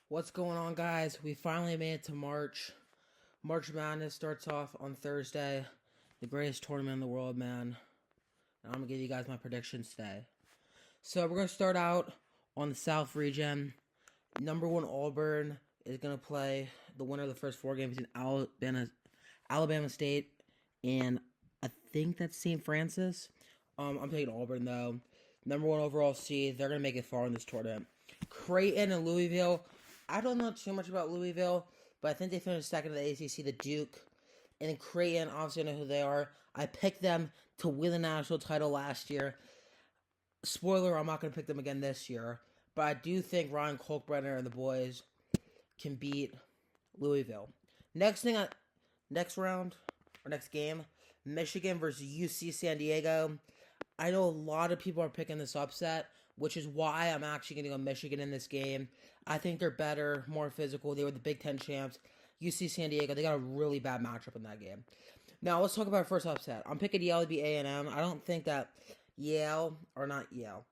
What's going on, guys? We finally made it to March. March Madness starts off on Thursday. The greatest tournament in the world, man. And I'm going to give you guys my predictions today. So, we're going to start out on the South region. Number one Auburn is going to play the winner of the first four games between Alabama State and I think that's St. Francis. I'm taking Auburn, though. Number one overall seed. They're going to make it far in this tournament. Creighton and Louisville. I don't know too much about Louisville, but I think they finished second in the ACC to Duke. And then Creighton, obviously I know who they are. I picked them to win the national title last year. Spoiler, I'm not going to pick them again this year. But I do think Ryan Kalkbrenner and the boys can beat Louisville. Next round, or next game, Michigan versus UC San Diego. I know a lot of people are picking this upset, which is why I'm actually going to go Michigan in this game. I think they're better, more physical. They were the Big Ten champs. UC San Diego, they got a really bad matchup in that game. Now, let's talk about our first upset. I'm picking Yale to beat A&M. I don't think that Yale, or not Yale,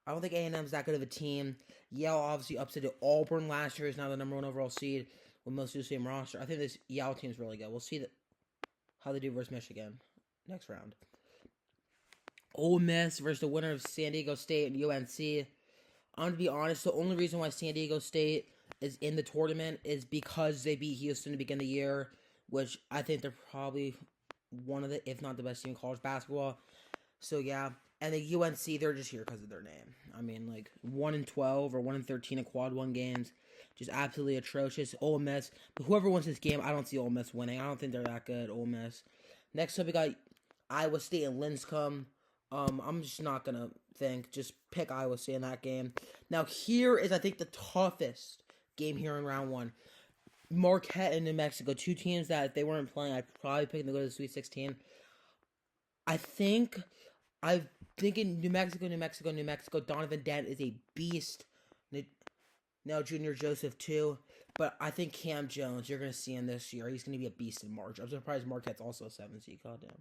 I don't think A&M's that good of a team. Yale obviously upset Auburn last year. Is now the number one overall seed with most of the same roster. I think this Yale team is really good. We'll see how they do versus Michigan next round. Ole Miss versus the winner of San Diego State and UNC. I'm going to be honest, the only reason why San Diego State is in the tournament is because they beat Houston to begin the year, which I think they're probably one of the, if not the best team in college basketball. So, yeah. And the UNC, they're just here because of their name. I mean, like, 1-12 or 1-13 in quad one games. Just absolutely atrocious. Ole Miss. But whoever wins this game, I don't see Ole Miss winning. I don't think they're that good, Ole Miss. Next up, we got Iowa State and Lipscomb. I'm just not going to think. Just pick Iowa State in that game. Now, here is, I think, the toughest game here in round one. Marquette and New Mexico. Two teams that if they weren't playing, I'd probably pick them to go to the Sweet 16. I'm thinking New Mexico. Donovan Dent is a beast. Now Junior Joseph, too. But I think Cam Jones, you're going to see him this year. He's going to be a beast in March. I'm surprised Marquette's also a 7 seed. Goddamn.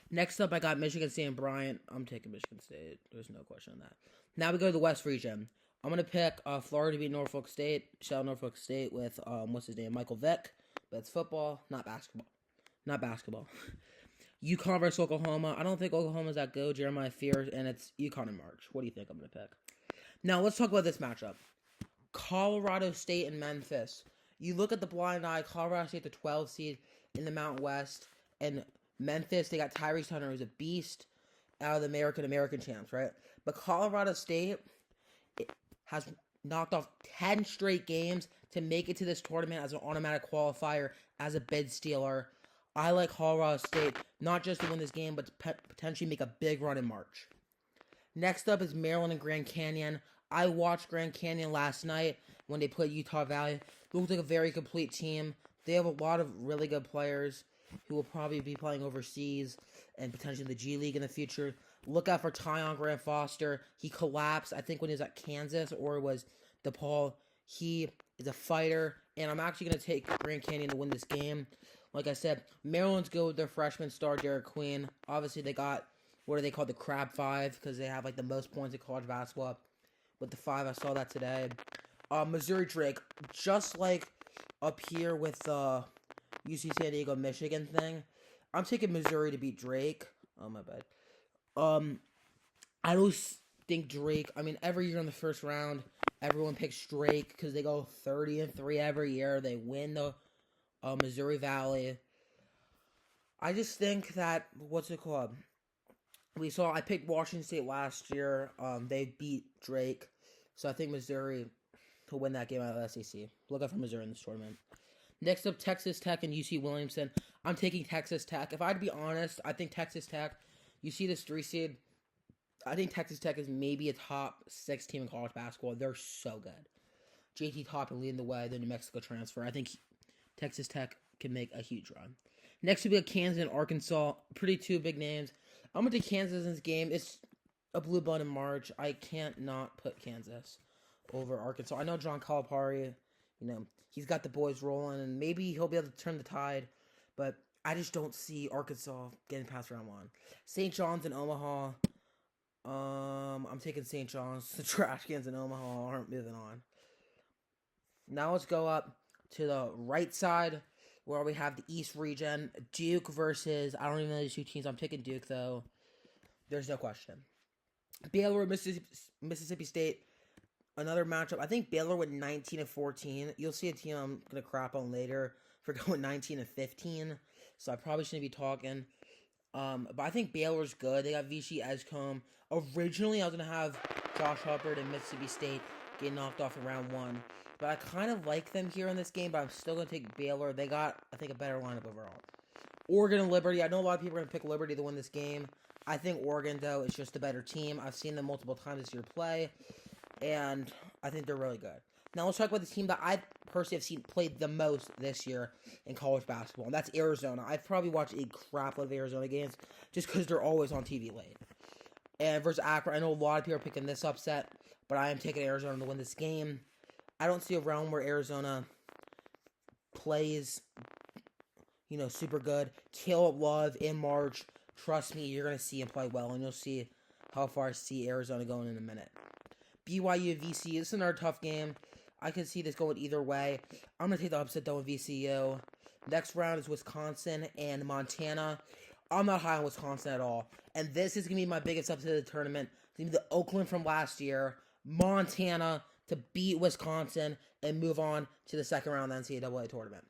Next up, I got Michigan State and Bryant. I'm taking Michigan State. There's no question on that. Now we go to the West region. I'm going to pick Florida to beat Norfolk State. Shout out Norfolk State with, what's his name, Michael Vick. But it's football, not basketball. Not basketball. UConn versus Oklahoma. I don't think Oklahoma's that good. Jeremiah Fears, and it's UConn in March. What do you think I'm going to pick? Now, let's talk about this matchup. Colorado State and Memphis. You look at the blind eye, Colorado State, the 12 seed in the Mountain West, and Memphis, they got Tyrese Hunter, who's a beast out of the American champs, right? But Colorado State has knocked off 10 straight games to make it to this tournament as an automatic qualifier, as a bid stealer. I like Colorado State, not just to win this game, but to potentially make a big run in March. Next up is Maryland and Grand Canyon. I watched Grand Canyon last night when they played Utah Valley. It looked like a very complete team. They have a lot of really good players who will probably be playing overseas and potentially the G League in the future. Look out for Tyon Grant Foster. He collapsed, I think, when he was at Kansas, or it was DePaul. He is a fighter, and I'm actually going to take Grand Canyon to win this game. Like I said, Maryland's good with their freshman star, Derek Queen. Obviously, they got, what are they called, the Crab Five, because they have, like, the most points in college basketball. With the 5, I saw that today. Missouri Drake, just like up here with UC San Diego, Michigan thing, I'm taking Missouri to beat Drake. Oh, my bad. I don't think Drake, I mean, every year in the first round, everyone picks Drake because they go 30-3 every year. They win the Missouri Valley. I just think that, what's it called? I picked Washington State last year. They beat Drake. So I think Missouri will win that game out of the SEC. Look out for Missouri in this tournament. Next up, Texas Tech and UC Williamson. I'm taking Texas Tech. If I had to be honest, I think Texas Tech, you see this 3 seed, I think Texas Tech is maybe a top 6 team in college basketball. They're so good. JT Toppin leading the way, the New Mexico transfer. I think Texas Tech can make a huge run. Next, we got Kansas and Arkansas. Pretty two big names. I'm going to take Kansas in this game. It's a blue blood in March. I can't not put Kansas over Arkansas. I know John Calipari, he's got the boys rolling, and maybe he'll be able to turn the tide, but I just don't see Arkansas getting past round 1. St. John's and Omaha. I'm taking St. John's. The trash cans in Omaha aren't moving on. Now let's go up to the right side where we have the East region. Duke versus, I don't even know these two teams. I'm taking Duke, though. There's no question. Baylor, Mississippi State, another matchup. I think Baylor went 19-14. You'll see a team I'm going to crap on later for going 19-15. So I probably shouldn't be talking. But I think Baylor's good. They got Vichy Edgecombe. Originally, I was going to have Josh Hubbard and Mississippi State get knocked off in round 1. But I kind of like them here in this game, but I'm still going to take Baylor. They got, I think, a better lineup overall. Oregon and Liberty. I know a lot of people are going to pick Liberty to win this game. I think Oregon, though, is just a better team. I've seen them multiple times this year play, and I think they're really good. Now, let's talk about the team that I personally have seen played the most this year in college basketball, and that's Arizona. I've probably watched a crap load of Arizona games just because they're always on TV late. And versus Akron, I know a lot of people are picking this upset, but I am taking Arizona to win this game. I don't see a realm where Arizona plays, super good. Caleb Love in March. Trust me, you're going to see him play well, and you'll see how far I see Arizona going in a minute. BYU VCU, this is another tough game. I can see this going either way. I'm going to take the upset, though, in VCU. Next round is Wisconsin and Montana. I'm not high on Wisconsin at all. And this is going to be my biggest upset of the tournament. It's going to be the Oakland from last year. Montana to beat Wisconsin and move on to the second round of the NCAA tournament.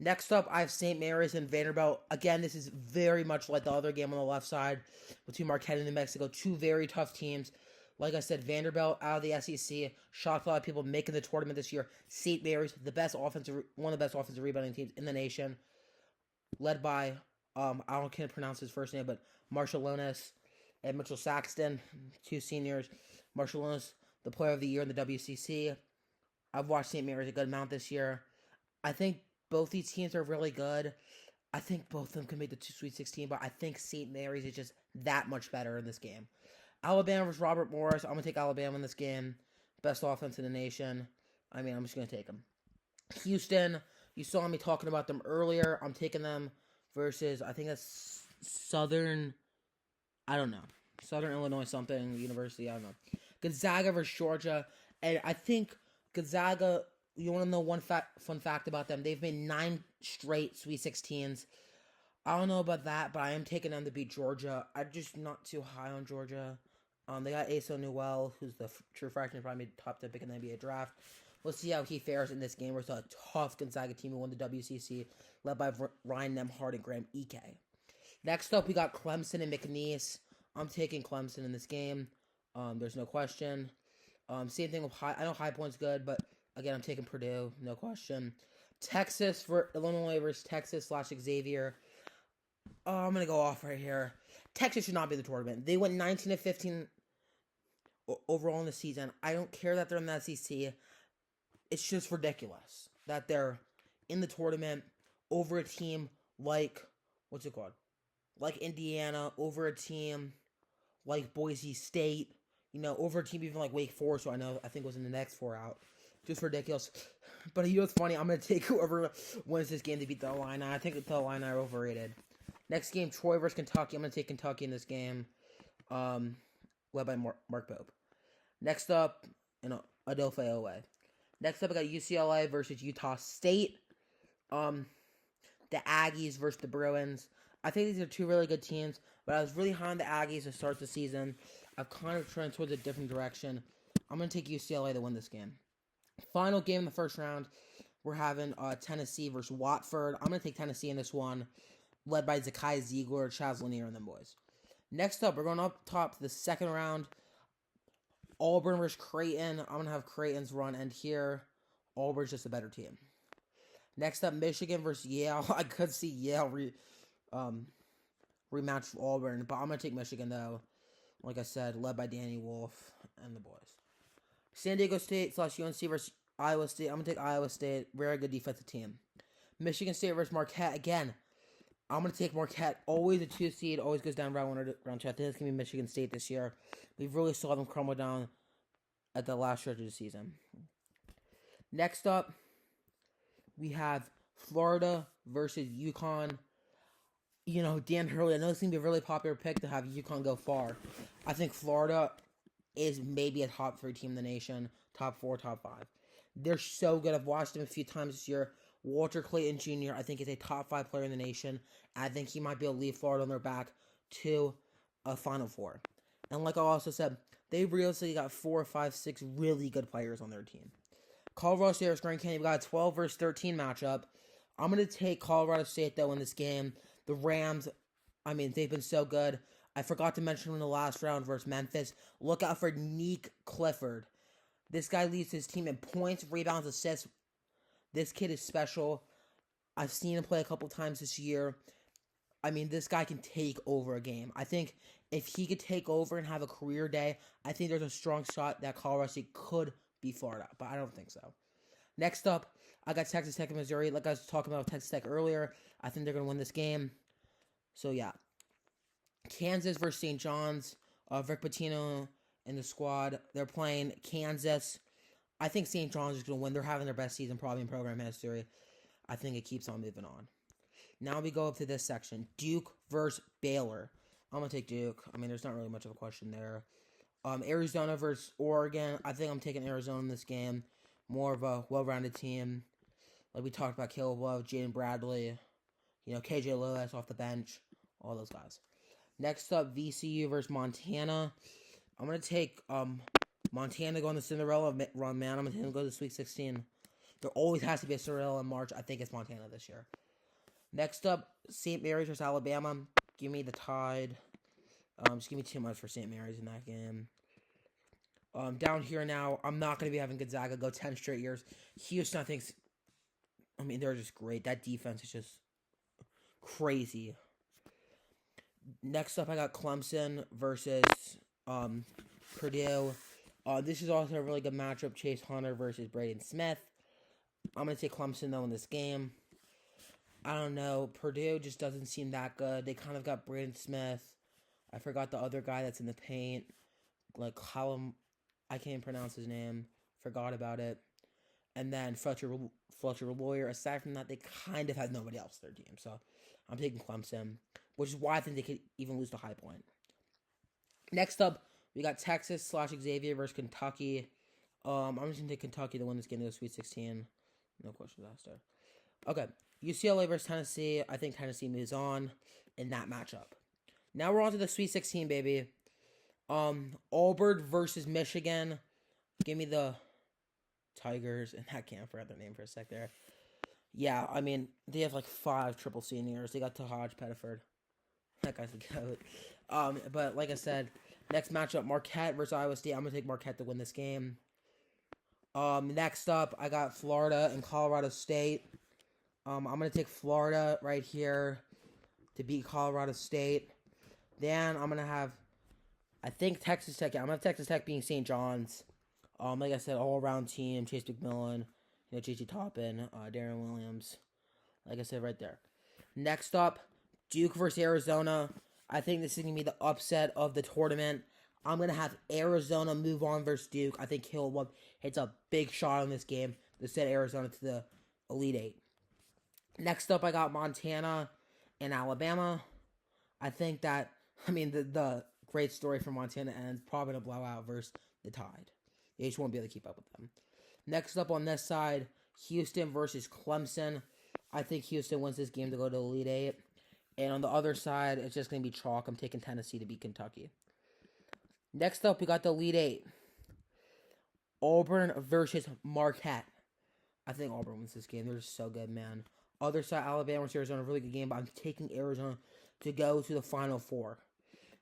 Next up, I have St. Mary's and Vanderbilt. Again, this is very much like the other game on the left side between Marquette and New Mexico. Two very tough teams. Like I said, Vanderbilt out of the SEC. Shocked a lot of people making the tournament this year. St. Mary's, one of the best offensive rebounding teams in the nation. Led by, I can't pronounce his first name, but Marshall Lonis and Mitchell Saxton, two seniors. Marshall Lonis, the player of the year in the WCC. I've watched St. Mary's a good amount this year. I think both these teams are really good. I think both of them can make the Sweet 16, but I think St. Mary's is just that much better in this game. Alabama versus Robert Morris. I'm going to take Alabama in this game. Best offense in the nation. I'm just going to take them. Houston, you saw me talking about them earlier. I'm taking them versus, I think that's Southern Illinois something, University, I don't know. Gonzaga versus Georgia. And I think Gonzaga, you want to know one fun fact about them? They've made 9 straight Sweet 16s. I don't know about that, but I am taking them to beat Georgia. I'm just not too high on Georgia. They got Aso Newell, who's the true freshman, probably made top 10 pick in the NBA draft. We'll see how he fares in this game versus a tough Gonzaga team who won the WCC, led by Ryan Nembhard and Graham Ike. Next up, we got Clemson and McNeese. I'm taking Clemson in this game. There's no question. Same thing with I know High Point's good, but again, I'm taking Purdue, no question. Texas for Illinois versus Texas/Xavier. I'm going to go off right here. Texas should not be in the tournament. They went 19-15 overall in the season. I don't care that they're in the SEC. It's just ridiculous that they're in the tournament over a team like, like Indiana, over a team like Boise State, over a team even like Wake Forest, who I think was in the next 4 out. Just ridiculous. But what's funny? I'm going to take whoever wins this game to beat the Illini. I think the Illini are overrated. Next game, Troy versus Kentucky. I'm going to take Kentucky in this game, led by Mark Pope. Next up, Adolphe Owe. Next up, I got UCLA versus Utah State. The Aggies versus the Bruins. I think these are two really good teams, but I was really high on the Aggies to start the season. I've kind of turned towards a different direction. I'm going to take UCLA to win this game. Final game in the first round, we're having Tennessee versus Watford. I'm going to take Tennessee in this one, led by Zakai Ziegler, Chaz Lanier, and them boys. Next up, we're going up top to the second round. Auburn versus Creighton. I'm going to have Creighton's run end here. Auburn's just a better team. Next up, Michigan versus Yale. I could see Yale rematch with Auburn, but I'm going to take Michigan, though. Like I said, led by Danny Wolf and the boys. San Diego State/UNC versus Iowa State. I'm going to take Iowa State. Very good defensive team. Michigan State versus Marquette. Again, I'm going to take Marquette. Always a 2 seed. Always goes down round 1 or round 2. I think it's going to be Michigan State this year. We've really saw them crumble down at the last stretch of the season. Next up, we have Florida versus UConn. Dan Hurley, I know it's going to be a really popular pick to have UConn go far. I think Florida is maybe a top 3 team in the nation. top 4, top 5. They're so good. I've watched them a few times this year. Walter Clayton Jr., I think, is a top 5 player in the nation. I think he might be able to lead Florida on their back to a Final Four. And like I also said, they realistically got 4, 5, 6 really good players on their team. Colorado State versus Grand Canyon, we got a 12 versus 13 matchup. I'm going to take Colorado State, though, in this game. The Rams, I mean, they've been so good. I forgot to mention in the last round versus Memphis, look out for Nick Clifford. This guy leads his team in points, rebounds, assists. This kid is special. I've seen him play a couple times this year. I mean, this guy can take over a game. I think if he could take over and have a career day, I think there's a strong shot that Colorado State could beat Florida, but I don't think so. Next up, I got Texas Tech and Missouri. Like I was talking about Texas Tech earlier, I think they're going to win this game. So, yeah. Kansas versus St. John's. Rick Pitino and the squad, they're playing Kansas. I think St. John's is going to win. They're having their best season probably in program history. I think it keeps on moving on. Now we go up to this section. Duke versus Baylor. I'm going to take Duke. I mean, there's not really much of a question there. Arizona versus Oregon. I think I'm taking Arizona in this game. More of a well-rounded team. Like we talked about, Caleb Love, Jaden Bradley, KJ Lewis off the bench, all those guys. Next up, VCU versus Montana. I'm going to take Montana going to Cinderella run, man. I'm going to go to the Sweet 16. There always has to be a Cinderella in March. I think it's Montana this year. Next up, St. Mary's versus Alabama. Give me the Tide. Just give me too much for St. Mary's in that game. Down here now, I'm not going to be having Gonzaga go 10 straight years. Houston, they're just great. That defense is just crazy. Next up, I got Clemson versus Purdue. This is also a really good matchup. Chase Hunter versus Braden Smith. I'm going to take Clemson, though, in this game. I don't know. Purdue just doesn't seem that good. They kind of got Braden Smith. I forgot the other guy that's in the paint. Like, I can't pronounce his name. Forgot about it. And then Fletcher Lawyer. Aside from that, they kind of had nobody else on their team. So, I'm taking Clemson, which is why I think they could even lose to High Point. Next up, we got Texas/Xavier versus Kentucky. I'm just going to take Kentucky to win this game to the Sweet 16. No questions asked there. Okay, UCLA versus Tennessee. I think Tennessee moves on in that matchup. Now we're on to the Sweet 16, baby. Auburn versus Michigan. Give me the Tigers. And I can't forget their name for a sec there. Yeah, I mean, they have like 5 triple seniors. They got Tahaj Pettiford. That guy's a goat. But like I said, next matchup, Marquette versus Iowa State. I'm going to take Marquette to win this game. Next up, I got Florida and Colorado State. I'm going to take Florida right here to beat Colorado State. Then I'm going to have, I think, Texas Tech. Yeah, I'm going to have Texas Tech being St. John's. Like I said, all-around team. Chase McMillan, J.J. Toppin, Darren Williams. Like I said right there. Next up, Duke versus Arizona. I think this is going to be the upset of the tournament. I'm going to have Arizona move on versus Duke. I think Caleb Love hits a big shot in this game to send Arizona to the Elite Eight. Next up, I got Montana and Alabama. I think that, the great story for Montana ends probably in a blowout versus the Tide. They just won't be able to keep up with them. Next up on this side, Houston versus Clemson. I think Houston wins this game to go to Elite Eight. And on the other side, it's just going to be chalk. I'm taking Tennessee to beat Kentucky. Next up, we got the Elite Eight. Auburn versus Marquette. I think Auburn wins this game. They're just so good, man. Other side, Alabama versus Arizona, really good game, but I'm taking Arizona to go to the Final Four.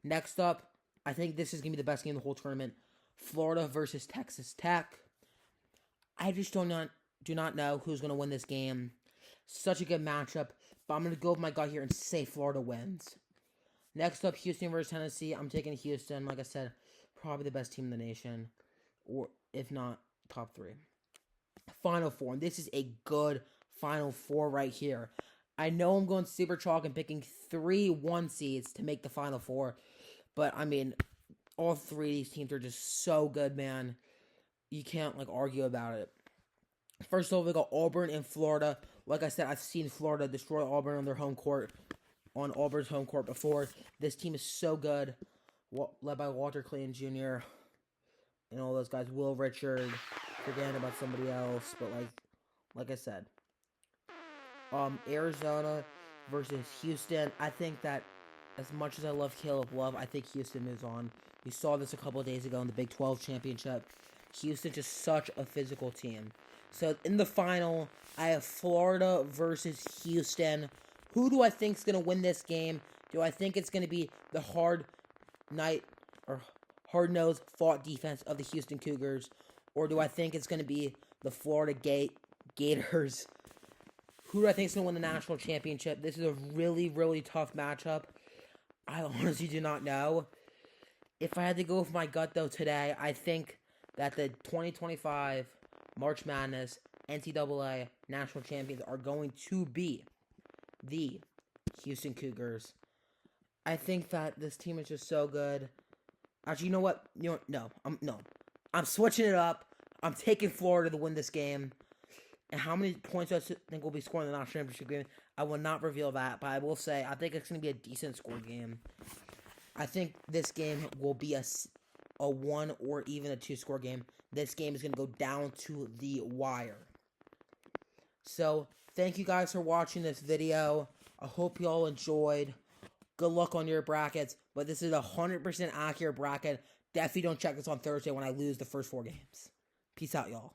Next up, I think this is going to be the best game of the whole tournament. Florida versus Texas Tech. I just do not know who's going to win this game. Such a good matchup, but I'm going to go with my gut here and say Florida wins. Next up, Houston versus Tennessee. I'm taking Houston. Like I said, probably the best team in the nation, or if not, top 3. Final Four, and this is a good Final Four right here. I know I'm going super chalk and picking 3 1 seeds to make the Final Four, but all 3 of these teams are just so good, man. You can't argue about it. First of all, we got Auburn and Florida. Like I said, I've seen Florida destroy Auburn on their home court, on Auburn's home court before. This team is so good, led by Walter Clayton Jr. and all those guys. Will Richard, forgetting about somebody else, but like I said, Arizona versus Houston. I think that as much as I love Caleb Love, I think Houston moves on. We saw this a couple of days ago in the Big 12 championship. Houston just such a physical team. So in the final, I have Florida versus Houston. Who do I think is going to win this game? Do I think it's going to be the hard-nosed fought defense of the Houston Cougars, or do I think it's going to be the Florida Gators? Who do I think is going to win the national championship? This is a really, really tough matchup. I honestly do not know. If I had to go with my gut, though, today, I think that the 2025 March Madness NCAA national champions are going to be the Houston Cougars. I think that this team is just so good. Actually, you know what? I'm switching it up. I'm taking Florida to win this game. And how many points I think will be scored in the national championship game, I will not reveal that, but I will say I think it's going to be a decent score game. I think this game will be a 1 or even a 2 score game. This game is going to go down to the wire. So, thank you guys for watching this video. I hope you all enjoyed. Good luck on your brackets, but this is a 100% accurate bracket. Definitely don't check this on Thursday when I lose the first 4 games. Peace out, y'all.